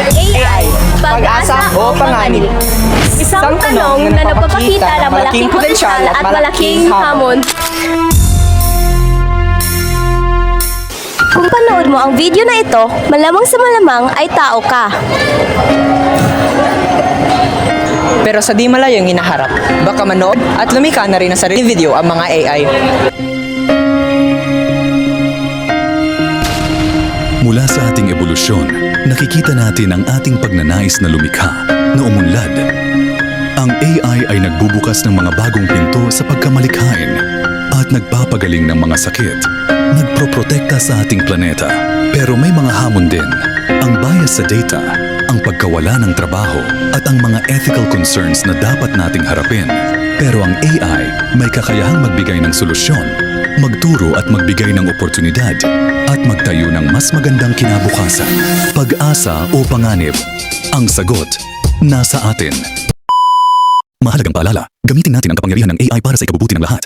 AI, pag-asa o panganib? Isang tanong na nagpapakita ng malaking potensyal at malaking hamon. Kung panood mo ang video na ito, malamang sa malamang ay tao ka. Pero sa di malayong hinaharap, baka manood at lumika na rin ng sariling video ang mga AI. Mula sa ating ebolusyon, nakikita natin ang ating pagnanais na lumikha, na umunlad. Ang AI ay nagbubukas ng mga bagong pinto sa pagkamalikhain at nagpapagaling ng mga sakit, nagproprotekta sa ating planeta. Pero may mga hamon din, ang bias sa data, ang pagkawala ng trabaho at ang mga ethical concerns na dapat nating harapin. Pero ang AI may kakayahang magbigay ng solusyon, magturo at magbigay ng oportunidad at magtayo ng mas magandang kinabukasan. Pag-asa o panganib? Ang sagot, nasa atin. Mahalagang paalala, gamitin natin ang kapangyarihan ng AI para sa ikabubuti ng lahat.